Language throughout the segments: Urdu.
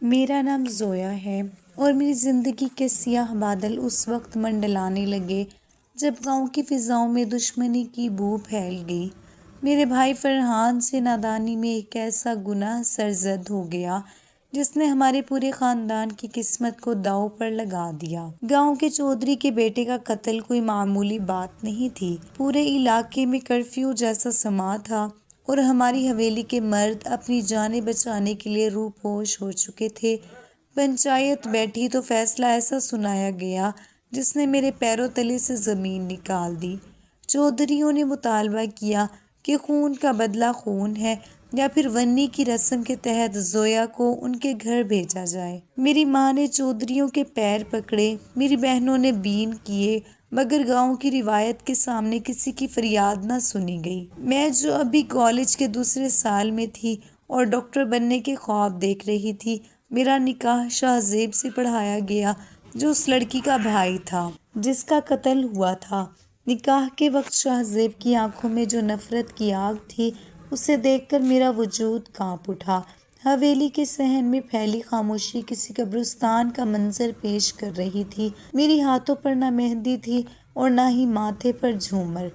میرا نام زویا ہے اور میری زندگی کے سیاہ بادل اس وقت منڈلانے لگے جب گاؤں کی فضاؤں میں دشمنی کی بو پھیل گئی۔ میرے بھائی فرحان سے نادانی میں ایک ایسا گناہ سرزد ہو گیا جس نے ہمارے پورے خاندان کی قسمت کو داؤ پر لگا دیا۔ گاؤں کے چودھری کے بیٹے کا قتل کوئی معمولی بات نہیں تھی۔ پورے علاقے میں کرفیو جیسا سما تھا اور ہماری حویلی کے مرد اپنی جانیں بچانے کے لیے روپوش ہو چکے تھے۔ پنچایت بیٹھی تو فیصلہ ایسا سنایا گیا جس نے میرے پیروں تلے سے زمین نکال دی۔ چودھریوں نے مطالبہ کیا کہ خون کا بدلہ خون ہے یا پھر ونی کی رسم کے تحت زویا کو ان کے گھر بھیجا جائے۔ میری ماں نے چودھریوں کے پیر پکڑے، میری بہنوں نے بین کیے، مگر گاؤں کی روایت کے سامنے کسی کی فریاد نہ سنی گئی۔ میں جو ابھی کالج کے دوسرے سال میں تھی اور ڈاکٹر بننے کے خواب دیکھ رہی تھی، میرا نکاح شاہ زیب سے پڑھایا گیا جو اس لڑکی کا بھائی تھا جس کا قتل ہوا تھا۔ نکاح کے وقت شاہ زیب کی آنکھوں میں جو نفرت کی آگ تھی اسے دیکھ کر میرا وجود کانپ اٹھا۔ حویلی کے صحن میں پھیلی خاموشی کسی قبرستان کا منظر پیش کر رہی تھی۔ میری ہاتھوں پر نہ مہندی تھی اور نہ ہی ماتھے پر جھومر۔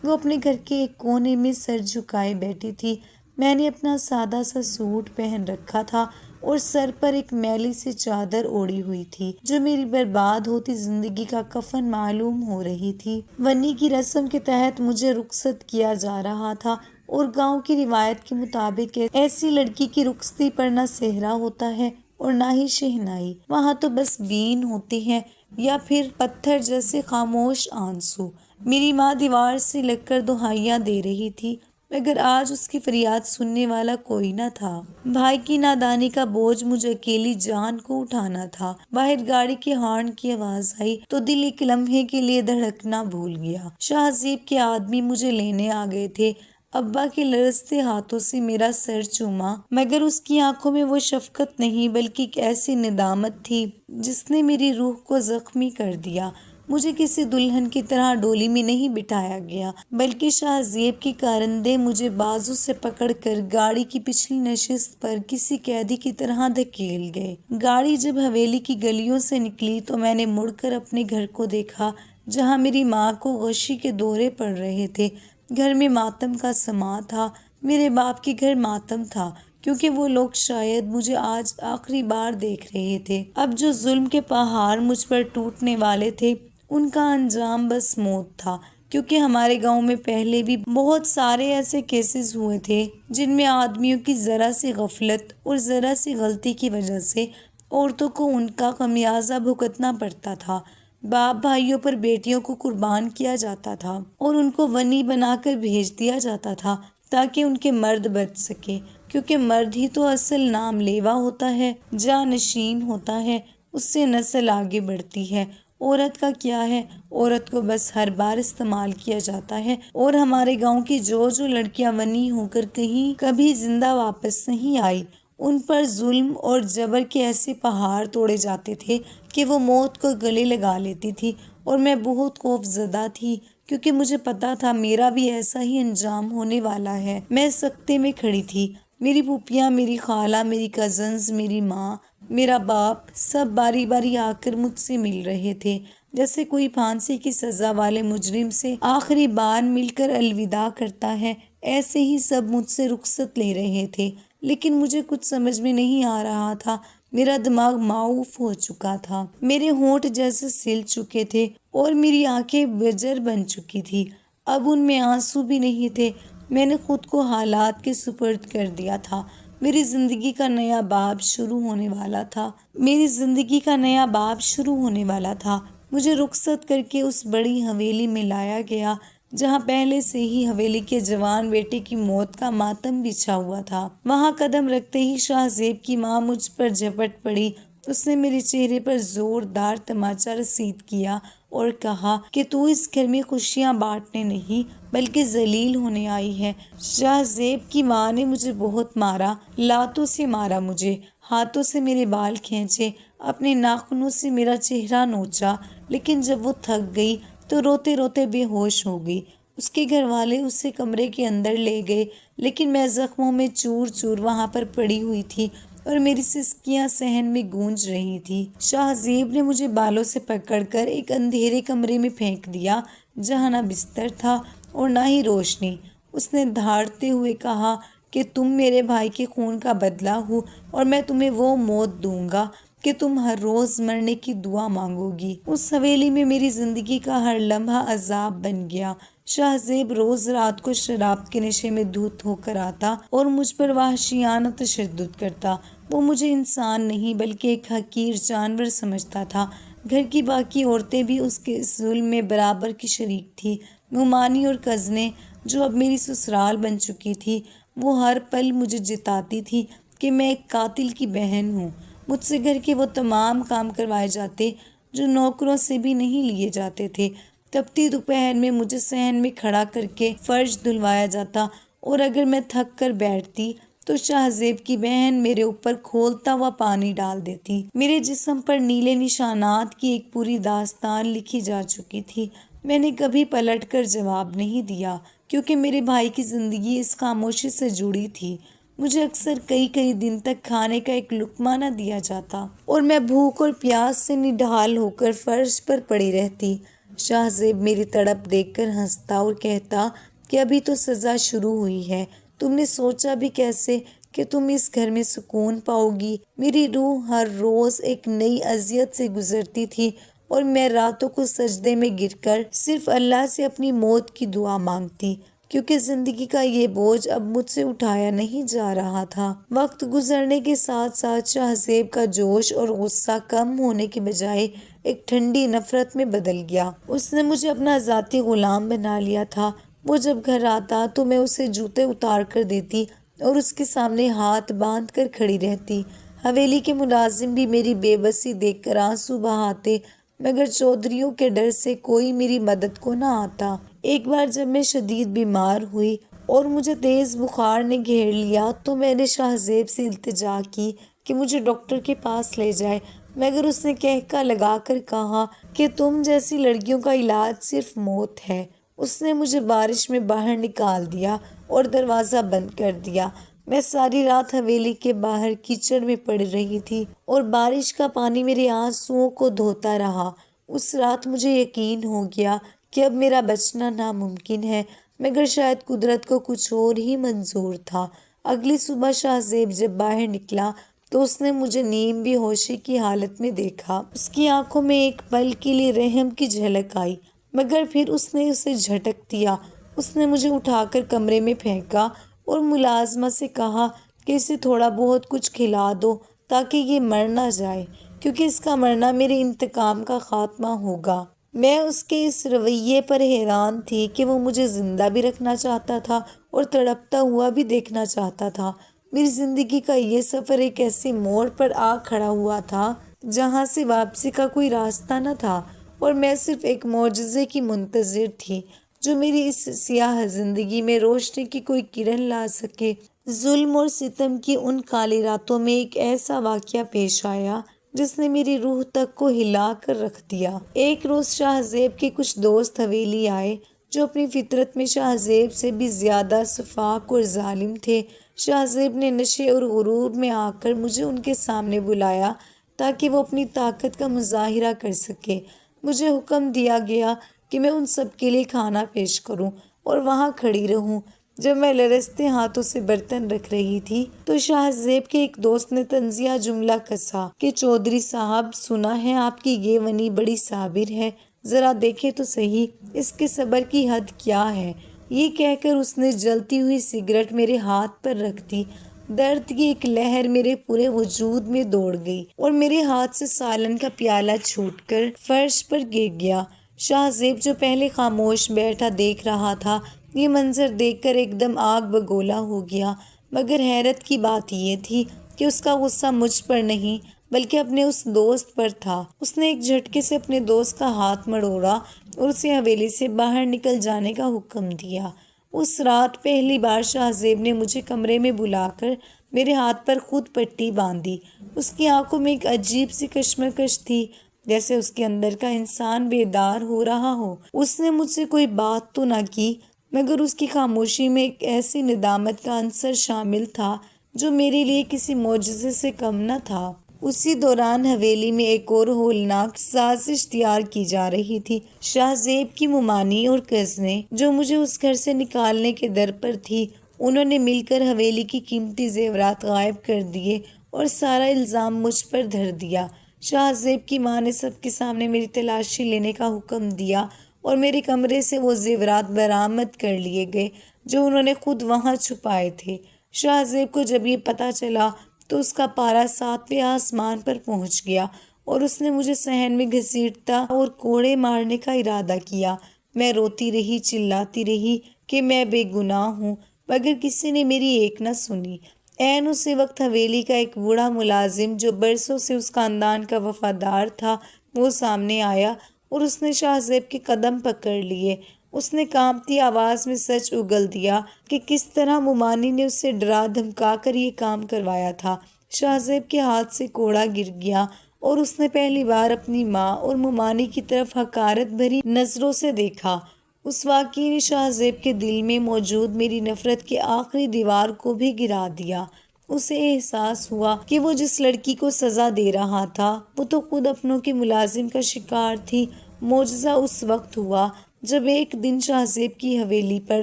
وہ اپنے گھر کے ایک کونے میں سر جھکائے بیٹھی تھی۔ میں نے اپنا سادہ سا سوٹ پہن رکھا تھا اور سر پر ایک میلی سی چادر اوڑھی ہوئی تھی جو میری برباد ہوتی زندگی کا کفن معلوم ہو رہی تھی۔ ونی کی رسم کے تحت مجھے رخصت کیا جا رہا تھا اور گاؤں کی روایت کے مطابق ایسی لڑکی کی رخصتی پر نہ صحرا ہوتا ہے اور نہ ہی شہنائی، وہاں تو بس بین ہوتی ہے یا پھر پتھر جیسے خاموش آنسو۔ میری ماں دیوار سے لگ کر دہائیاں دے رہی تھی مگر آج اس کی فریاد سننے والا کوئی نہ تھا۔ بھائی کی نادانی کا بوجھ مجھے اکیلی جان کو اٹھانا تھا۔ باہر گاڑی کے ہارن کی آواز آئی تو دل ایک لمحے کے لیے دھڑکنا بھول گیا۔ شاہ زیب کے آدمی مجھے لینے آ گئے تھے۔ ابا کے لرزتے ہاتھوں سے میرا سر چوما مگر اس کی آنکھوں میں وہ شفقت نہیں بلکہ ایک ایسی ندامت تھی جس نے میری روح کو زخمی کر دیا۔ مجھے کسی دلہن کی طرح ڈولی میں نہیں بٹھایا گیا بلکہ شاہ زیب کے کارندے مجھے بازو سے پکڑ کر گاڑی کی پچھلی نشست پر کسی قیدی کی طرح دھکیل گئے۔ گاڑی جب حویلی کی گلیوں سے نکلی تو میں نے مڑ کر اپنے گھر کو دیکھا جہاں میری ماں کو غشی کے دورے پڑ رہے تھے۔ گھر میں ماتم کا سماں تھا۔ میرے باپ کے گھر ماتم تھا کیونکہ وہ لوگ شاید مجھے آج آخری بار دیکھ رہے تھے۔ اب جو ظلم کے پہاڑ مجھ پر ٹوٹنے والے تھے ان کا انجام بس موت تھا، کیونکہ ہمارے گاؤں میں پہلے بھی بہت سارے ایسے کیسز ہوئے تھے جن میں آدمیوں کی ذرا سی غفلت اور ذرا سی غلطی کی وجہ سے عورتوں کو ان کا خمیازہ بھگتنا پڑتا تھا۔ باپ بھائیوں پر بیٹیوں کو قربان کیا جاتا تھا اور ان کو ونی بنا کر بھیج دیا جاتا تھا تاکہ ان کے مرد بچ سکے، کیونکہ مرد ہی تو اصل نام لیوا ہوتا ہے، جانشین ہوتا ہے، اس سے نسل آگے بڑھتی ہے۔ عورت کا کیا ہے؟ عورت کو بس ہر بار استعمال کیا جاتا ہے اور ہمارے گاؤں کی جو لڑکیاں ونی ہو کر کہیں کبھی زندہ واپس نہیں آئی ان پر ظلم اور جبر کے ایسے پہاڑ توڑے جاتے تھے کہ وہ موت کو گلے لگا لیتی تھی، اور میں بہت خوف زدہ تھی کیونکہ مجھے پتا تھا میرا بھی ایسا ہی انجام ہونے والا ہے۔ میں سکتے میں کھڑی تھی۔ میری پھوپھیاں، میری خالہ، میری کزنز، میری ماں، میرا باپ سب باری باری آ کر مجھ سے مل رہے تھے، جیسے کوئی پھانسی کی سزا والے مجرم سے آخری بار مل کر الوداع کرتا ہے، ایسے ہی سب مجھ سے رخصت لے رہے تھے۔ لیکن مجھے کچھ سمجھ میں نہیں آ رہا تھا۔ میرا دماغ معاف ہو چکا تھا، میرے ہونٹ جیسے سل چکے تھے اور میری آنکھیں بجر بن چکی تھی۔ اب ان میں آنسو بھی نہیں تھے۔ میں نے خود کو حالات کے سپرد کر دیا تھا۔ میری زندگی کا نیا باب شروع ہونے والا تھا۔ میری زندگی کا نیا باب شروع ہونے والا تھا۔ مجھے رخصت کر کے اس بڑی حویلی میں لایا گیا جہاں پہلے سے ہی حویلی کے جوان بیٹے کی موت کا ماتم بچھا ہوا تھا۔ وہاں قدم رکھتے ہی شاہ زیب کی ماں مجھ پر جھپٹ پڑی۔ اس نے میرے چہرے پر زوردار تماچا رسید کیا اور کہا کہ تو اس گھر میں خوشیاں بانٹنے نہیں بلکہ ذلیل ہونے آئی ہے۔ شاہ زیب کی ماں نے مجھے بہت مارا، لاتوں سے مارا مجھے، ہاتھوں سے میرے بال کھینچے، اپنے ناخنوں سے میرا چہرہ نوچا، لیکن جب وہ تھک گئی تو روتے روتے بے ہوش ہو گئی۔ اس کے گھر والے اسے کمرے کے اندر لے گئے لیکن میں زخموں میں چور چور وہاں پر پڑی ہوئی تھی اور میری سسکیاں صحن میں گونج رہی تھی۔ شاہ زیب نے مجھے بالوں سے پکڑ کر ایک اندھیرے کمرے میں پھینک دیا جہاں نہ بستر تھا اور نہ ہی روشنی۔ اس نے دھاڑتے ہوئے کہا کہ تم میرے بھائی کے خون کا بدلہ ہو اور میں تمہیں وہ موت دوں گا کہ تم ہر روز مرنے کی دعا مانگو گی۔ اس حویلی میں میری زندگی کا ہر لمحہ عذاب بن گیا۔ شاہ زیب روز رات کو شراب کے نشے میں دھت ہو کر آتا اور مجھ پر وحشیانہ تشدد کرتا۔ وہ مجھے انسان نہیں بلکہ ایک حقیر جانور سمجھتا تھا۔ گھر کی باقی عورتیں بھی اس کے اس ظلم میں برابر کی شریک تھیں۔ نعمانی اور کزنیں جو اب میری سسرال بن چکی تھی، وہ ہر پل مجھے جتاتی تھی کہ میں ایک قاتل کی بہن ہوں۔ مجھ سے گھر کے وہ تمام کام کروائے جاتے جو نوکروں سے بھی نہیں لیے جاتے تھے۔ تپتی دوپہر میں مجھے صحن میں کھڑا کر کے فرش دھلوایا جاتا اور اگر میں تھک کر بیٹھتی تو شاہ زیب کی بہن میرے اوپر کھولتا ہوا پانی ڈال دیتی۔ میرے جسم پر نیلے نشانات کی ایک پوری داستان لکھی جا چکی تھی۔ میں نے کبھی پلٹ کر جواب نہیں دیا کیونکہ میرے بھائی کی زندگی اس خاموشی سے جڑی تھی۔ مجھے اکثر کئی دن تک کھانے کا ایک لقمہ نہ دیا جاتا اور میں بھوک اور پیاس سے نڈھال ہو کر فرش پر پڑی رہتی۔ شاہ زیب میری تڑپ دیکھ کر ہنستا اور کہتا کہ ابھی تو سزا شروع ہوئی ہے، تم نے سوچا بھی کیسے کہ تم اس گھر میں سکون پاؤ گی؟ میری روح ہر روز ایک نئی اذیت سے گزرتی تھی اور میں راتوں کو سجدے میں گر کر صرف اللہ سے اپنی موت کی دعا مانگتی کیونکہ زندگی کا یہ بوجھ اب مجھ سے اٹھایا نہیں جا رہا تھا۔ وقت گزرنے کے ساتھ ساتھ شاہ زیب کا جوش اور غصہ کم ہونے کے بجائے ایک ٹھنڈی نفرت میں بدل گیا۔ اس نے مجھے اپنا ذاتی غلام بنا لیا تھا۔ وہ جب گھر آتا تو میں اسے جوتے اتار کر دیتی اور اس کے سامنے ہاتھ باندھ کر کھڑی رہتی۔ حویلی کے ملازم بھی میری بے بسی دیکھ کر آنسو بہاتے مگر چودھریوں کے ڈر سے کوئی میری مدد کو نہ آتا۔ ایک بار جب میں شدید بیمار ہوئی اور مجھے تیز بخار نے گھیر لیا تو میں نے شاہ زیب سے التجا کی کہ مجھے ڈاکٹر کے پاس لے جائے مگر اس نے کہکا لگا کر کہا کہ تم جیسی لڑکیوں کا علاج صرف موت ہے۔ اس نے مجھے بارش میں باہر نکال دیا اور دروازہ بند کر دیا۔ میں ساری رات حویلی کے باہر کیچڑ میں پڑ رہی تھی اور بارش کا پانی میرے آنسوؤں کو دھوتا رہا۔ اس رات مجھے یقین ہو گیا کہ اب میرا بچنا ناممکن ہے مگر شاید قدرت کو کچھ اور ہی منظور تھا۔ اگلی صبح شاہ زیب جب باہر نکلا تو اس نے مجھے نیم بے ہوشی کی حالت میں دیکھا۔ اس کی آنکھوں میں ایک پل کے لیے رحم کی جھلک آئی مگر پھر اس نے اسے جھٹک دیا۔ اس نے مجھے اٹھا کر کمرے میں پھینکا اور ملازمہ سے کہا کہ اسے تھوڑا بہت کچھ کھلا دو تاکہ یہ مر نہ جائے کیونکہ اس کا مرنا میرے انتقام کا خاتمہ ہوگا۔ میں اس کے اس رویے پر حیران تھی کہ وہ مجھے زندہ بھی رکھنا چاہتا تھا اور تڑپتا ہوا بھی دیکھنا چاہتا تھا۔ میری زندگی کا یہ سفر ایک ایسے موڑ پر آ کھڑا ہوا تھا جہاں سے واپسی کا کوئی راستہ نہ تھا اور میں صرف ایک معجزے کی منتظر تھی جو میری اس سیاہ زندگی میں روشنی کی کوئی کرن لا سکے۔ ظلم اور ستم کی ان کالی راتوں میں ایک ایسا واقعہ پیش آیا جس نے میری روح تک کو ہلا کر رکھ دیا۔ ایک روز شاہ زیب کے کچھ دوست حویلی آئے جو اپنی فطرت میں شاہ زیب سے بھی زیادہ سفاک اور ظالم تھے۔ شاہ زیب نے نشے اور غرور میں آ کر مجھے ان کے سامنے بلایا تاکہ وہ اپنی طاقت کا مظاہرہ کر سکے۔ مجھے حکم دیا گیا کہ میں ان سب کے لیے کھانا پیش کروں اور وہاں کھڑی رہوں۔ جب میں لرزتے ہاتھوں سے برتن رکھ رہی تھی تو شاہ زیب کے ایک دوست نے طنزیہ جملہ کسا کہ چودھری صاحب، سنا ہے آپ کی یہ ونی بڑی صابر ہے، ذرا دیکھیں تو صحیح اس کے صبر کی حد کیا ہے۔ یہ کہہ کر اس نے جلتی ہوئی سگریٹ میرے ہاتھ پر رکھ دی۔ درد کی ایک لہر میرے پورے وجود میں دوڑ گئی اور میرے ہاتھ سے سالن کا پیالہ چھوٹ کر فرش پر گر گیا۔ شاہ زیب جو پہلے خاموش بیٹھا دیکھ رہا تھا، یہ منظر دیکھ کر ایک دم آگ بگولا ہو گیا مگر حیرت کی بات یہ تھی کہ اس کا غصہ مجھ پر نہیں بلکہ اپنے اس دوست پر تھا۔ اس نے ایک جھٹکے سے اپنے دوست کا ہاتھ مروڑا اور اسے حویلی سے باہر نکل جانے کا حکم دیا۔ اس رات پہلی بار شاہ زیب نے مجھے کمرے میں بلا کر میرے ہاتھ پر خود پٹی باندھی۔ اس کی آنکھوں میں ایک عجیب سی کشمکش تھی جیسے اس کے اندر کا انسان بیدار ہو رہا ہو۔ اس نے مجھ سے کوئی بات تو نہ کی مگر اس کی خاموشی میں ایک ایسی ندامت کا عنصر شامل تھا جو میرے لیے کسی معجزے سے کم نہ تھا۔ اسی دوران حویلی میں ایک اور ہولناک سازش تیار کی جا رہی تھی۔ شاہ زیب کی ممانی اور کزنیں جو مجھے اس گھر سے نکالنے کے در پر تھی، انہوں نے مل کر حویلی کی قیمتی زیورات غائب کر دیے اور سارا الزام مجھ پر دھر دیا۔ شاہ زیب کی ماں نے سب کے سامنے میری تلاشی لینے کا حکم دیا اور میرے کمرے سے وہ زیورات برآمد کر لیے گئے جو انہوں نے خود وہاں چھپائے تھے۔ شاہ زیب کو جب یہ پتہ چلا تو اس کا پارا 7ویں آسمان پر پہنچ گیا اور اس نے مجھے صحن میں گھسیٹتا اور کوڑے مارنے کا ارادہ کیا۔ میں روتی رہی، چلاتی رہی کہ میں بے گناہ ہوں، مگر کسی نے میری ایک نہ سنی۔ عین اسی وقت حویلی کا ایک بوڑھا ملازم جو برسوں سے اس خاندان کا وفادار تھا، وہ سامنے آیا اور اس نے شاہ زیب کے قدم پکڑ لیے۔ اس نے کانپتی آواز میں سچ اگل دیا کہ کس طرح ممانی نے اس سے ڈرا دھمکا کر یہ کام کروایا تھا۔ شاہ زیب کے ہاتھ سے کوڑا گر گیا اور اس نے پہلی بار اپنی ماں اور ممانی کی طرف حقارت بھری نظروں سے دیکھا۔ اس واقعے نے شاہ زیب کے دل میں موجود میری نفرت کی آخری دیوار کو بھی گرا دیا۔ اسے احساس ہوا کہ وہ جس لڑکی کو سزا دے رہا تھا وہ تو خود اپنوں کے ملازم کا شکار تھی۔ معجزہ اس وقت ہوا جب ایک دن شاہ زیب کی حویلی پر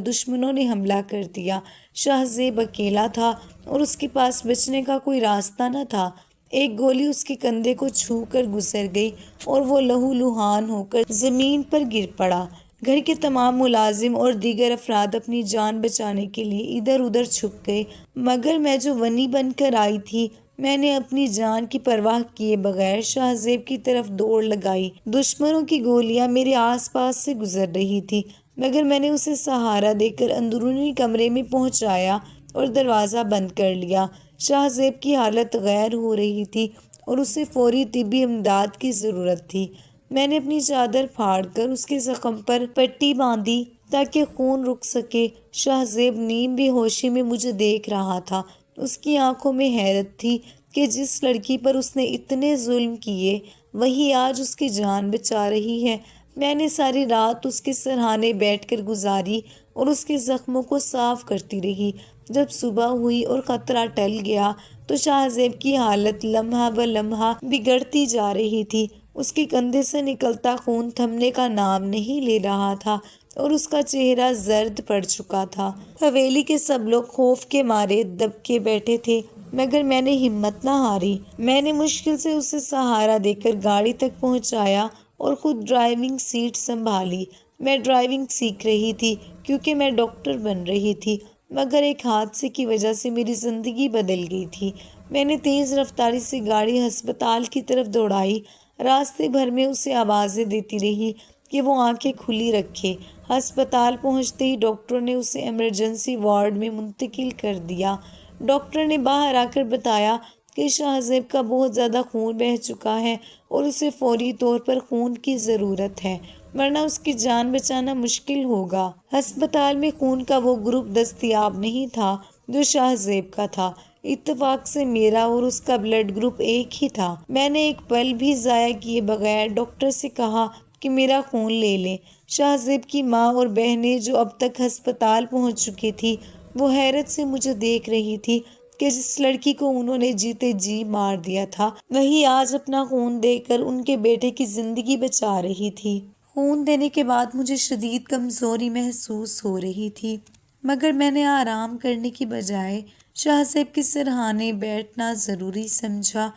دشمنوں نے حملہ کر دیا۔ شاہ زیب اکیلا تھا اور اس کے پاس بچنے کا کوئی راستہ نہ تھا۔ ایک گولی اس کے کندھے کو چھو کر گزر گئی اور وہ لہو لہان ہو کر زمین پر گر پڑا۔ گھر کے تمام ملازم اور دیگر افراد اپنی جان بچانے کے لیے ادھر ادھر چھپ گئے، مگر میں جو ونی بن کر آئی تھی، میں نے اپنی جان کی پرواہ کیے بغیر شاہ زیب کی طرف دوڑ لگائی۔ دشمنوں کی گولیاں میرے آس پاس سے گزر رہی تھی، مگر میں نے اسے سہارا دے کر اندرونی کمرے میں پہنچایا اور دروازہ بند کر لیا۔ شاہ زیب کی حالت غیر ہو رہی تھی اور اسے فوری طبی امداد کی ضرورت تھی۔ میں نے اپنی چادر پھاڑ کر اس کے زخم پر پٹی باندھی تاکہ خون رک سکے۔ شاہ زیب نیم بے ہوشی میں مجھے دیکھ رہا تھا۔ اس کی آنکھوں میں حیرت تھی کہ جس لڑکی پر اس نے اتنے ظلم کیے وہی آج اس کی جان بچا رہی ہے۔ میں نے ساری رات اس کے سرہانے بیٹھ کر گزاری اور اس کے زخموں کو صاف کرتی رہی۔ جب صبح ہوئی اور خطرہ ٹل گیا تو شاہ زیب کی حالت لمحہ بہ لمحہ بگڑتی جا رہی تھی۔ اس کے کندھے سے نکلتا خون تھمنے کا نام نہیں لے رہا تھا اور اس کا چہرہ زرد پڑ چکا تھا۔ حویلی کے سب لوگ خوف کے مارے دب کے بیٹھے تھے، مگر میں نے ہمت نہ ہاری۔ میں نے مشکل سے اسے سہارا دے کر گاڑی تک پہنچایا اور خود ڈرائیونگ سیٹ سنبھالی۔ میں ڈرائیونگ سیکھ رہی تھی کیونکہ میں ڈاکٹر بن رہی تھی، مگر ایک حادثے کی وجہ سے میری زندگی بدل گئی تھی۔ میں نے تیز رفتاری سے گاڑی ہسپتال کی طرف دوڑائی۔ راستے بھر میں اسے آوازیں دیتی رہی کہ وہ آنکھیں کھلی رکھے۔ ہسپتال پہنچتے ہی ڈاکٹروں نے اسے ایمرجنسی وارڈ میں منتقل کر دیا۔ ڈاکٹر نے باہر آ کر بتایا کہ شاہ زیب کا بہت زیادہ خون بہہ چکا ہے اور اسے فوری طور پر خون کی ضرورت ہے، ورنہ اس کی جان بچانا مشکل ہوگا۔ ہسپتال میں خون کا وہ گروپ دستیاب نہیں تھا جو شاہ زیب کا تھا۔ اتفاق سے میرا اور اس کا بلڈ گروپ ایک ہی تھا۔ میں نے ایک پل بھی ضائع کیے بغیر ڈاکٹر سے کہا کہ میرا خون لے لیں۔ شاہ زیب کی ماں اور بہنیں جو اب تک ہسپتال پہنچ چکی تھی، وہ حیرت سے مجھے دیکھ رہی تھی کہ جس لڑکی کو انہوں نے جیتے جی مار دیا تھا وہی آج اپنا خون دے کر ان کے بیٹے کی زندگی بچا رہی تھی۔ خون دینے کے بعد مجھے شدید کمزوری محسوس ہو رہی تھی، مگر میں نے آرام کرنے کی بجائے شاہ زیب کے سرہانے بیٹھنا ضروری سمجھا۔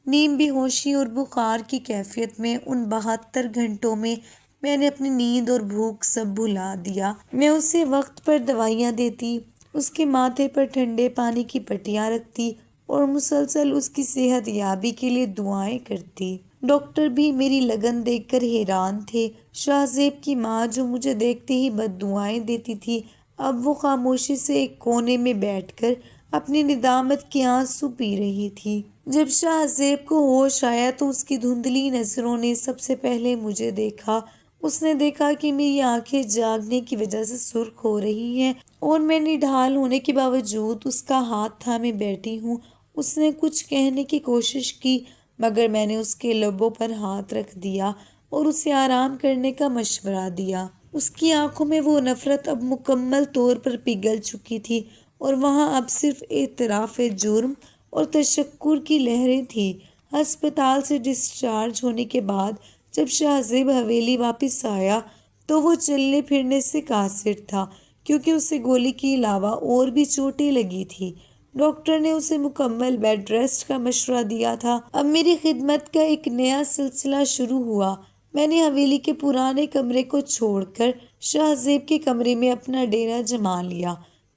نیم بے ہوشی اور بخار کی کیفیت میں ان 72 گھنٹوں میں نے اپنی نیند اور بھوک سب بھلا دیا۔ میں اسے وقت پر دوائیاں دیتی، اس کے ماتھے پر ٹھنڈے پانی کی پٹیاں رکھتی اور مسلسل اس کی صحت یابی کے لیے دعائیں کرتی۔ ڈاکٹر بھی میری لگن دیکھ کر حیران تھے۔ شاہ زیب کی ماں جو مجھے دیکھتے ہی بد دعائیں دیتی تھی، اب وہ خاموشی سے ایک کونے میں بیٹھ کر اپنی ندامت کے آنسو پی رہی تھی۔ جب شاہ زیب کو ہوش آیا تو اس کی دھندلی نظروں نے سب سے پہلے مجھے دیکھا۔ اس نے دیکھا کہ میری آنکھیں جاگنے کی وجہ سے سرخ ہو رہی ہیں اور میں نڈھال ہونے کے باوجود اس کا ہاتھ تھامے بیٹھی ہوں۔ اس نے کچھ کہنے کی کوشش کی، مگر میں نے اس کے لبوں پر ہاتھ رکھ دیا اور اسے آرام کرنے کا مشورہ دیا۔ اس کی آنکھوں میں وہ نفرت اب مکمل طور پر پگھل چکی تھی اور وہاں اب صرف اعتراف جرم اور تشکر کی لہریں تھیں۔ ہسپتال سے ڈسچارج ہونے کے بعد جب شاہ زیب حویلی واپس آیا تو وہ چلنے پھرنے سے قاصر تھا، کیونکہ اسے گولی کے علاوہ اور بھی چوٹیں لگی تھی۔ ڈاکٹر نے اسے مکمل بیڈ ریسٹ کا مشورہ دیا تھا۔ اب میری خدمت کا ایک نیا سلسلہ شروع ہوا۔ میں نے حویلی کے پرانے کمرے کو چھوڑ کر شاہ زیب کے کمرے میں اپنا ڈیرا جما لیا۔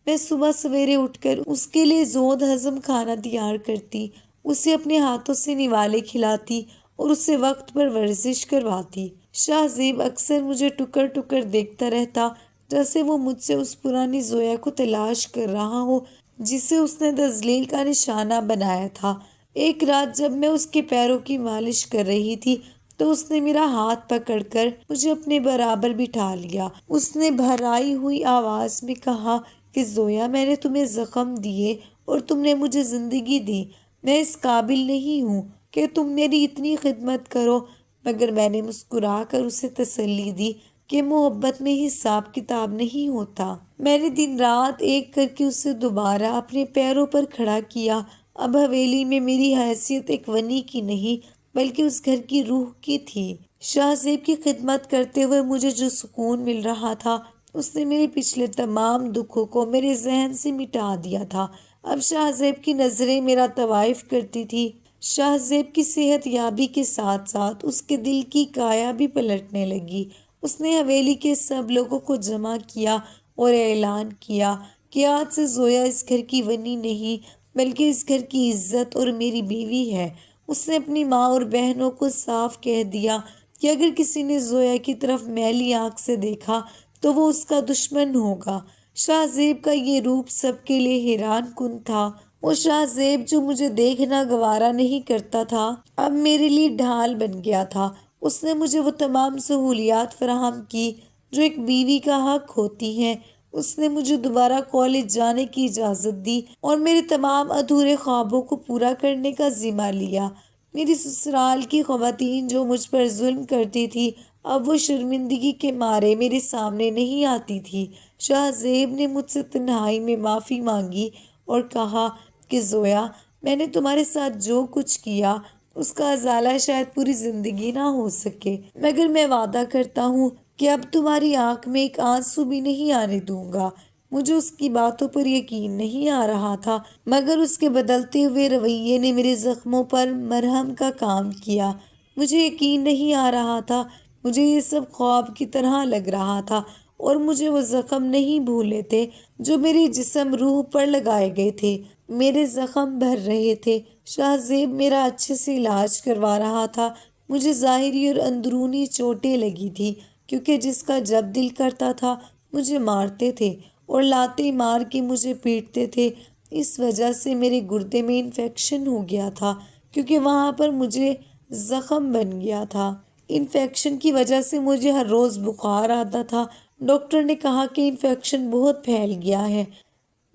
میں صبح سویرے اٹھ کر اس کے لیے زود ہضم کھانا تیار کرتی، اسے اپنے ہاتھوں سے نوالے کھلاتی اور اسے وقت پر ورزش کرواتی۔ شاہ زیب اکثر مجھے ٹکر ٹکر دیکھتا رہتا، جیسے وہ مجھ سے اس پرانی زویا کو تلاش کر رہا ہو جسے اس نے تذلیل کا نشانہ بنایا تھا۔ ایک رات جب میں اس کے پیروں کی مالش کر رہی تھی تو اس نے میرا ہاتھ پکڑ کر مجھے اپنے برابر بٹھا لیا۔ اس نے بھرائی ہوئی آواز میں کہا کہ زویا، میں نے تمہیں زخم دیے اور تم نے مجھے زندگی دی۔ میں اس قابل نہیں ہوں کہ تم میری اتنی خدمت کرو، مگر میں نے مسکرا کر اسے تسلی دی کہ محبت میں حساب کتاب نہیں ہوتا۔ میں نے دن رات ایک کر کے اسے دوبارہ اپنے پیروں پر کھڑا کیا۔ اب حویلی میں میری حیثیت ایک ونی کی نہیں بلکہ اس گھر کی روح کی تھی۔ شاہ زیب کی خدمت کرتے ہوئے مجھے جو سکون مل رہا تھا، اس نے میرے پچھلے تمام دکھوں کو میرے ذہن سے مٹا دیا تھا۔ اب شاہ زیب کی نظریں میرا طوائف کرتی تھی۔ شاہ زیب کی صحت یابی کے ساتھ ساتھ اس کے دل کی کایا بھی پلٹنے لگی۔ اس نے حویلی کے سب لوگوں کو جمع کیا اور اعلان کیا کہ آج سے زویا اس گھر کی ونی نہیں بلکہ اس گھر کی عزت اور میری بیوی ہے۔ اس نے اپنی ماں اور بہنوں کو صاف کہہ دیا کہ اگر کسی نے زویا کی طرف میلی آنکھ سے دیکھا تو وہ اس کا دشمن ہوگا۔ شاہ زیب کا یہ روپ سب کے لیے حیران کن تھا۔ وہ شاہ زیب جو مجھے دیکھنا گوارا نہیں کرتا تھا، اب میرے لیے ڈھال بن گیا تھا۔ اس نے مجھے وہ تمام سہولیات فراہم کی جو ایک بیوی کا حق ہوتی ہیں۔ اس نے مجھے دوبارہ کالج جانے کی اجازت دی اور میرے تمام ادھورے خوابوں کو پورا کرنے کا ذمہ لیا۔ میری سسرال کی خواتین جو مجھ پر ظلم کرتی تھی، اب وہ شرمندگی کے مارے میرے سامنے نہیں آتی تھی۔ شاہ زیب نے مجھ سے تنہائی میں معافی مانگی اور کہا کہ زویا، میں نے تمہارے ساتھ جو کچھ کیا اس کا ازالہ شاید پوری زندگی نہ ہو سکے، مگر میں وعدہ کرتا ہوں کہ اب تمہاری آنکھ میں ایک آنسو بھی نہیں آنے دوں گا۔ مجھے اس کی باتوں پر یقین نہیں آ رہا تھا، مگر اس کے بدلتے ہوئے رویے نے میرے زخموں پر مرہم کا کام کیا۔ مجھے یقین نہیں آ رہا تھا، مجھے یہ سب خواب کی طرح لگ رہا تھا اور مجھے وہ زخم نہیں بھولے تھے جو میرے جسم روح پر لگائے گئے تھے۔ میرے زخم بھر رہے تھے۔ شاہ زیب میرا اچھے سے علاج کروا رہا تھا۔ مجھے ظاہری اور اندرونی چوٹیں لگی تھی، کیونکہ جس کا جب دل کرتا تھا مجھے مارتے تھے اور لاتے مار کے مجھے پیٹتے تھے۔ اس وجہ سے میرے گردے میں انفیکشن ہو گیا تھا، کیونکہ وہاں پر مجھے زخم بن گیا تھا۔ انفیکشن کی وجہ سے مجھے ہر روز بخار آتا تھا۔ ڈاکٹر نے کہا کہ انفیکشن بہت پھیل گیا ہے۔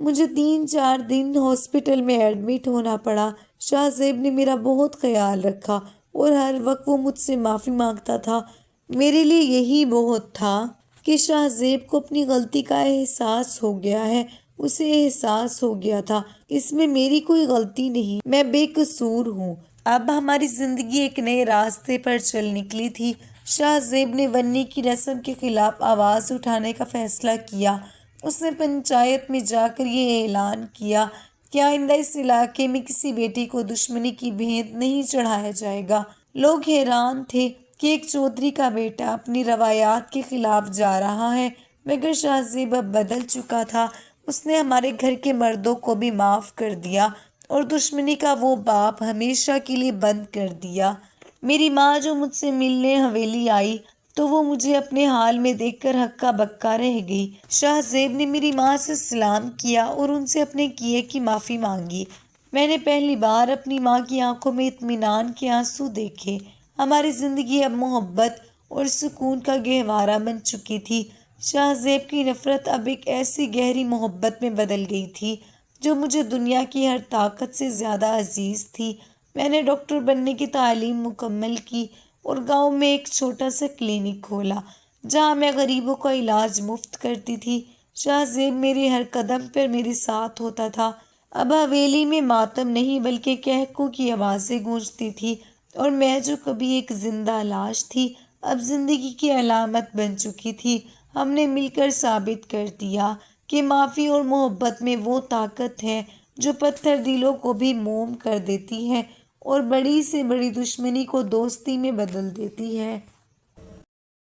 مجھے 3-4 دن ہاسپٹل میں ایڈمٹ ہونا پڑا۔ شاہ زیب نے میرا بہت خیال رکھا اور ہر وقت وہ مجھ سے معافی مانگتا تھا۔ میرے لیے یہی بہت تھا کہ شاہ زیب کو اپنی غلطی کا احساس ہو گیا ہے۔ اسے احساس ہو گیا تھا اس میں میری کوئی غلطی نہیں، میں بے قصور ہوں۔ اب ہماری زندگی ایک نئے راستے پر چل نکلی تھی۔ شاہ زیب نے ونی کی رسم کے خلاف آواز اٹھانے کا فیصلہ کیا۔ اس نے پنچایت میں جا کر یہ اعلان کیا کہ آئندہ اس علاقے میں کسی بیٹی کو دشمنی کی بھیت نہیں چڑھایا جائے گا۔ لوگ حیران تھے کہ ایک چودھری کا بیٹا اپنی روایات کے خلاف جا رہا ہے، مگر شاہ زیب اب بدل چکا تھا۔ اس نے ہمارے گھر کے مردوں کو بھی معاف کر دیا اور دشمنی کا وہ باب ہمیشہ کے لیے بند کر دیا۔ میری ماں جو مجھ سے ملنے حویلی آئی تو وہ مجھے اپنے حال میں دیکھ کر ہکا بکا رہ گئی۔ شاہ زیب نے میری ماں سے سلام کیا اور ان سے اپنے کیے کی معافی مانگی۔ میں نے پہلی بار اپنی ماں کی آنکھوں میں اطمینان کے آنسو دیکھے۔ ہماری زندگی اب محبت اور سکون کا گہوارہ بن چکی تھی۔ شاہ زیب کی نفرت اب ایک ایسی گہری محبت میں بدل گئی تھی جو مجھے دنیا کی ہر طاقت سے زیادہ عزیز تھی۔ میں نے ڈاکٹر بننے کی تعلیم مکمل کی اور گاؤں میں ایک چھوٹا سا کلینک کھولا جہاں میں غریبوں کا علاج مفت کرتی تھی۔ شاہ زیب میرے ہر قدم پر میرے ساتھ ہوتا تھا۔ اب حویلی میں ماتم نہیں بلکہ قہقہ کی آوازیں گونجتی تھی، اور میں جو کبھی ایک زندہ لاش تھی اب زندگی کی علامت بن چکی تھی۔ ہم نے مل کر ثابت کر دیا کہ معافی اور محبت میں وہ طاقت ہے جو پتھر دلوں کو بھی موم کر دیتی ہے اور بڑی سے بڑی دشمنی کو دوستی میں بدل دیتی ہے۔